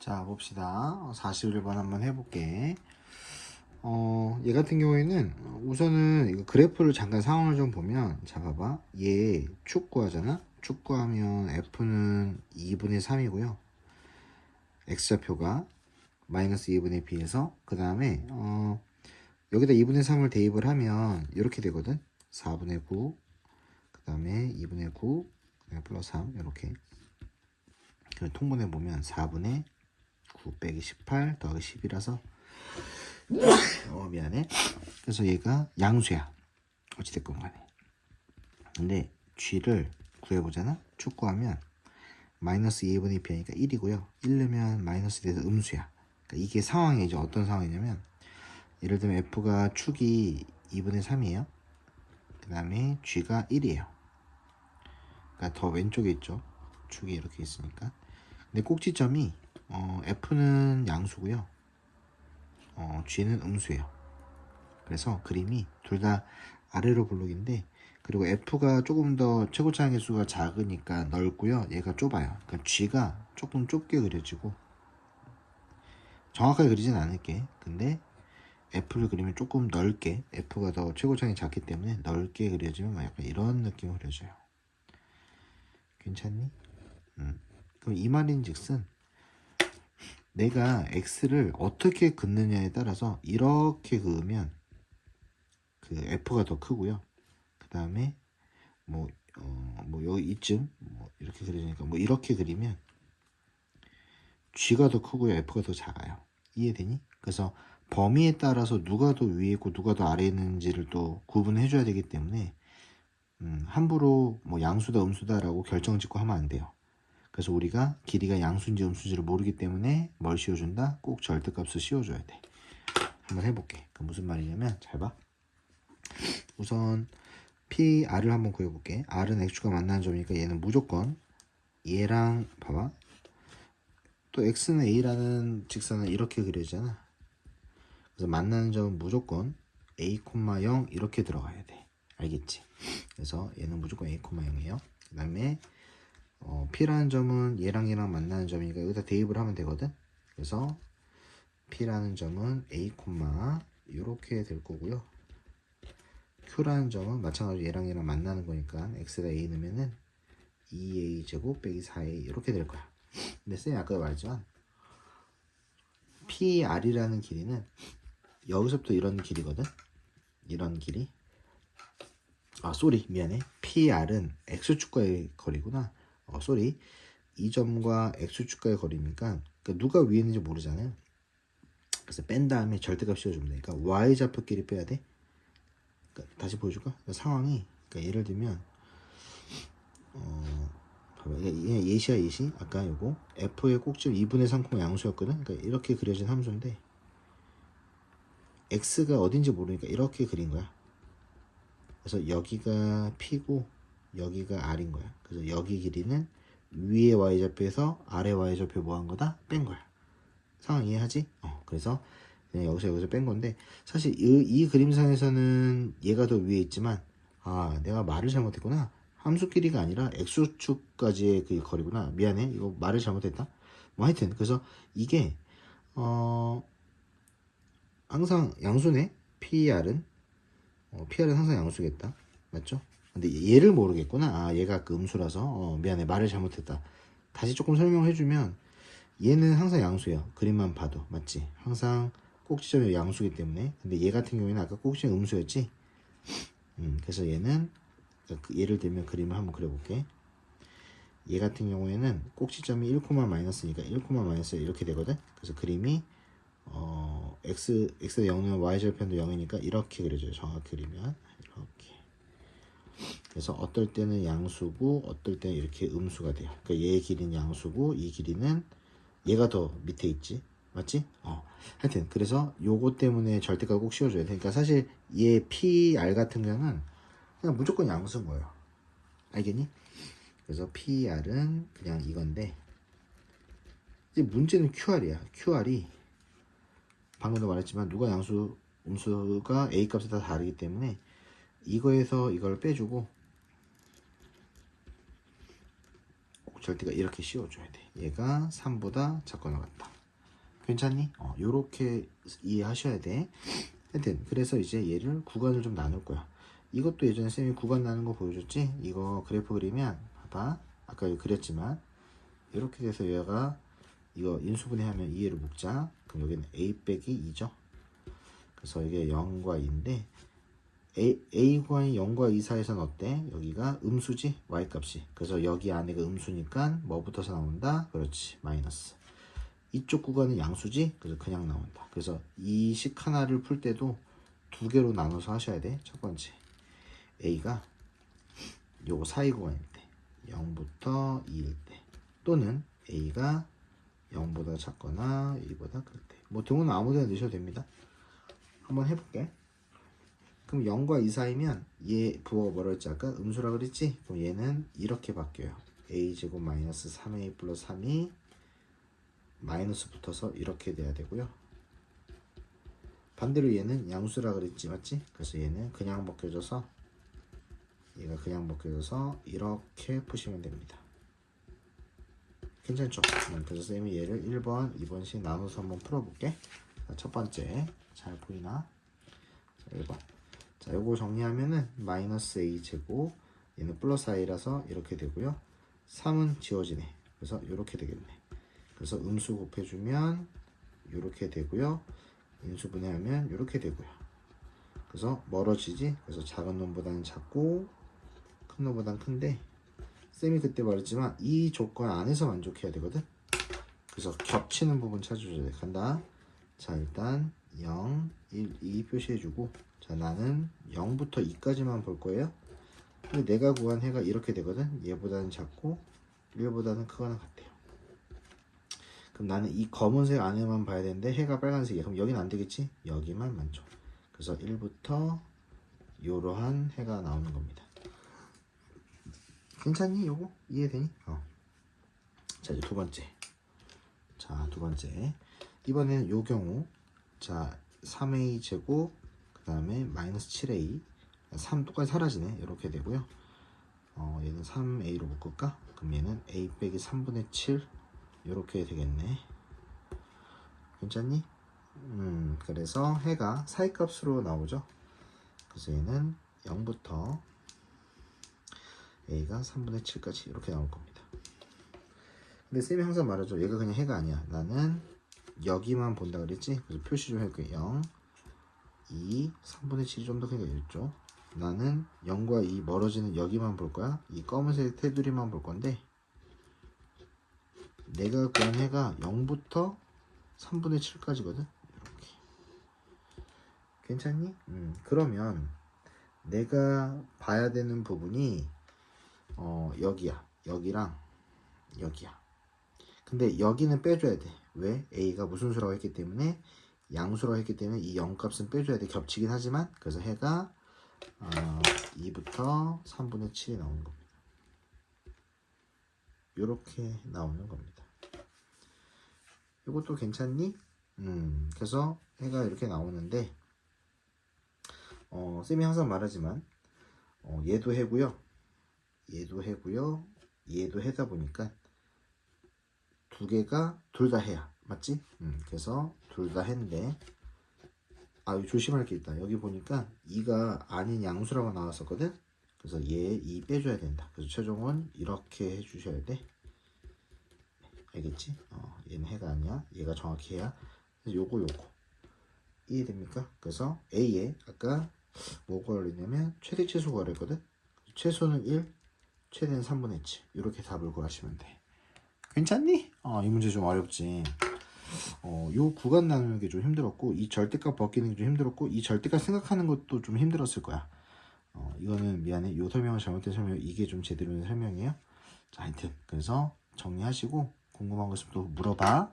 자, 봅시다. 41번 한번 해볼게. 얘 같은 경우에는 우선은 이거 그래프를 잠깐 상황을 좀 보면, 자, 봐봐. 얘 축구하잖아? 축구하면 F는 2분의 3이고요. X좌표가 마이너스 2분의 B에서, 그 다음에, 여기다 2분의 3을 대입을 하면 이렇게 되거든? 4분의 9, 그 다음에 2분의 9, 플러스 3, 이렇게. 통분해 보면 4분의 9 빼기 18 더하기 10이라서 미안해. 그래서 얘가 양수야. 어찌됐건 간에. 근데 g를 구해보잖아. 축구하면 마이너스 2분의 2 하니까 1이고요. 1 넣으면 마이너스 돼서 음수야. 그러니까 이게 상황이 이제 어떤 상황이냐면, 예를 들면 f가 축이 2분의 3이에요. 그 다음에 g가 1이에요. 그러니까 더 왼쪽에 있죠. 축이 이렇게 있으니까. 근데 꼭지점이 f는 양수고요. g는 음수예요. 그래서 그림이 둘 다 아래로 볼록인데, 그리고 f가 조금 더 최고차항 개수가 작으니까 넓고요. 얘가 좁아요. 그러니까 g가 조금 좁게 그려지고, 정확하게 그리진 않을게. 근데 f를 그리면 조금 넓게, f가 더 최고차항이 작기 때문에 넓게 그려지면 약간 이런 느낌으로 그려져요. 괜찮니? 그럼 이 말인즉슨 내가 x를 어떻게 긋느냐에 따라서 이렇게 그으면 그 f가 더 크고요. 그 다음에 여기 이쯤 이렇게 그려지니까 이렇게 그리면 g가 더 크고요, f가 더 작아요. 이해되니? 그래서 범위에 따라서 누가 더 위에 있고 누가 더 아래에 있는지를 또 구분해 줘야 되기 때문에 함부로 양수다 음수다라고 결정짓고 하면 안 돼요. 그래서 우리가 길이가 양수인지 음수인지를 모르기 때문에 뭘 씌워준다? 꼭 절대값을 씌워줘야 돼. 한번 해볼게. 그 무슨 말이냐면, 잘 봐. 우선 PR을 한번 구해볼게. R은 X축과 만나는 점이니까 얘는 무조건 얘랑 봐봐. 또 X는 A라는 직선은 이렇게 그려지잖아. 그래서 만나는 점은 무조건 A, 0 이렇게 들어가야 돼. 알겠지? 그래서 얘는 무조건 A, 0이에요. 그 다음에 P라는 점은 얘랑 얘랑 만나는 점이니까 여기다 대입을 하면 되거든. 그래서 P라는 점은 A, 이렇게 될 거고요. Q라는 점은 마찬가지로 얘랑 얘랑 만나는 거니까 X에다 A 넣으면은 2A 제곱 빼기 4A 이렇게 될 거야. 근데 쌤이 아까 말했지만 PR이라는 길이는 여기서부터 이런 길이거든. 이런 길이. 미안해. PR은 X축과의 거리구나. 이 점과 X축과의 거리니까 누가 위에 있는지 모르잖아요. 그래서 뺀 다음에 절대값 씌워주면 돼. 그러니까 Y좌표끼리 빼야 돼. 그러니까 다시 보여줄까? 상황이, 예를 들면 봐봐. 예시야 예시. 아까 요거 F의 꼭지점 2분의 3, 양수였거든. 그러니까 이렇게 그려진 함수인데 X가 어딘지 모르니까 이렇게 그린 거야. 그래서 여기가 P고 여기가 R인 거야. 그래서 여기 길이는 위에 Y좌표에서 아래 Y좌표 뭐 한 거다? 뺀 거야. 상황 이해하지? 그래서 그냥 여기서 뺀 건데, 사실 이 그림상에서는 얘가 더 위에 있지만, 내가 말을 잘못했구나. 함수 길이가 아니라 X축까지의 그 거리구나. 미안해. 이거 말을 잘못했다. 하여튼 그래서 이게 항상 양수네. PR은 항상 양수겠다. 맞죠? 근데 얘를 모르겠구나. 얘가 그 음수라서. 미안해. 말을 잘못했다. 다시 조금 설명해주면, 얘는 항상 양수예요. 그림만 봐도. 맞지? 항상 꼭지점이 양수기 때문에. 근데 얘 같은 경우에는 아까 꼭지점 음수였지? 그래서 얘는, 예를 들면 그림을 한번 그려볼게. 얘 같은 경우에는 꼭지점이 1, 마이너스니까 1, 마이너스 이렇게 되거든? 그래서 그림이 x가 0이면 y절편도 0이니까 이렇게 그려져요. 정확히 그리면 이렇게. 그래서 어떨 때는 양수고 어떨 때는 이렇게 음수가 돼요. 그러니까 얘의 길이는 양수고 이 길이는 얘가 더 밑에 있지. 맞지? 하여튼 그래서 요거 때문에 절대값 꼭 씌워줘야 돼. 그러니까 사실 얘 PR 같은 경우는 그냥 무조건 양수인 거예요. 알겠니? 그래서 PR은 그냥 이건데, 이제 문제는 QR이야. QR이 방금도 말했지만 누가 양수, 음수가 A 값이 다 다르기 때문에 이거에서 이걸 빼주고 절대가 이렇게 씌워줘야 돼. 얘가 3보다 작거나 같다. 괜찮니? 요렇게 이해하셔야 돼. 하여튼 그래서 이제 얘를 구간을 좀 나눌 거야. 이것도 예전에 쌤이 구간 나눈 거 보여줬지? 이거 그래프 그리면 봐봐. 아까 여기 그렸지만 이렇게 돼서 얘가 이거 인수분해하면 2를 묶자. 그럼 여기는 a 빼기 2죠. 그래서 이게 0과 2인데 a 구간이 0과 2 사이에서는 어때? 여기가 음수지? y값이. 그래서 여기 안에가 음수니까 뭐 붙어서 나온다? 그렇지. 마이너스. 이쪽 구간은 양수지? 그래서 그냥 나온다. 그래서 이 식 하나를 풀 때도 두 개로 나눠서 하셔야 돼. 첫 번째 a가 요거 사이 구간일 때 0부터 2일 때 또는 a가 0보다 작거나 1보다 클 때 뭐 등호는 아무데나 넣으셔도 됩니다. 한번 해볼게. 그럼 0과 2 사이면 얘 부호가 뭐라 했지 아까? 음수라 그랬지? 그럼 얘는 이렇게 바뀌어요. a제곱 마이너스 3a 플러스 3이 마이너스 붙어서 이렇게 돼야 되고요. 반대로 얘는 양수라 그랬지 맞지? 그래서 얘는 그냥 벗겨져서 얘가 그냥 벗겨져서 이렇게 푸시면 됩니다. 괜찮죠? 그래서 쌤이 얘를 1번, 2번씩 나눠서 한번 풀어볼게. 자, 첫 번째 잘 보이나? 자, 1번. 자, 요거 정리하면은 마이너스 a 제곱 얘는 플러스 i라서 이렇게 되고요. 3은 지워지네. 그래서 이렇게 되겠네. 그래서 음수 곱해주면 이렇게 되고요. 인수분해하면 이렇게 되고요. 그래서 멀어지지. 그래서 작은 놈보다는 작고 큰 놈보다는 큰데 쌤이 그때 말했지만 이 조건 안에서 만족해야 되거든. 그래서 겹치는 부분 찾아줘야 돼. 간다. 자 일단 0, 1, 2 표시해주고 자 나는 0부터 2까지만 볼 거예요. 근데 내가 구한 해가 이렇게 되거든. 얘보다는 작고 1보다는 크거나 같아요. 그럼 나는 이 검은색 안에만 봐야 되는데 해가 빨간색이야. 그럼 여기는 안 되겠지? 여기만 만족. 그래서 1부터 이러한 해가 나오는 겁니다. 괜찮니? 요거 이해되니? 자 이제 두 번째. 자 두 번째. 이번에는 요 경우 자 3a 제곱 그 다음에 마이너스 7a 3 똑같이 사라지네. 이렇게 되고요. 얘는 3a로 묶을까? 그럼 얘는 a 빼기 3분의 7 이렇게 되겠네. 괜찮니? 그래서 해가 사이값으로 나오죠. 그래서 얘는 0부터 a가 3분의 7까지 이렇게 나올 겁니다. 근데 쌤이 항상 말하죠. 얘가 그냥 해가 아니야. 나는 여기만 본다 그랬지? 그래서 표시 좀 해볼게. 0, 2, 3분의 7이 좀 더 크니까 1조. 나는 0과 2 멀어지는 여기만 볼 거야. 이 검은색 테두리만 볼 건데 내가 구한 해가 0부터 3분의 7까지거든. 이렇게. 괜찮니? 그러면 내가 봐야 되는 부분이 여기야. 여기랑 여기야. 근데 여기는 빼줘야 돼. 왜? a가 무슨 수라고 했기 때문에 양수라고 했기 때문에 이 0값은 빼줘야 돼. 겹치긴 하지만 그래서 해가 2부터 3분의 7이 나오는 겁니다. 이렇게 나오는 겁니다. 이것도 괜찮니? 그래서 해가 이렇게 나오는데 쌤이 항상 말하지만 얘도 해고요. 얘도 해고요. 얘도 해다 보니까 두 개가 둘 다 해야. 맞지? 그래서 둘 다 해인데 조심할 게 있다. 여기 보니까 2가 아닌 양수라고 나왔었거든. 그래서 얘 2 빼줘야 된다. 그래서 최종은 이렇게 해주셔야 돼. 알겠지? 얘는 해가 아니야. 얘가 정확히 해야. 그래서 요거 이해됩니까? 그래서 A에 아까 뭐가 걸렸냐면 최대 최소가 걸렸거든. 최소는 1, 최대는 3분의 7 이렇게 답을 구하시면 돼. 괜찮니? 이 문제 좀 어렵지. 요 구간 나누는 게 좀 힘들었고 이 절대값 벗기는 게 좀 힘들었고 이 절대값 생각하는 것도 좀 힘들었을 거야. 이거는 미안해. 요 설명은 잘못된 설명. 이게 좀 제대로 된 설명이에요. 자, 하여튼 그래서 정리하시고 궁금한 거 있으면 또 물어봐.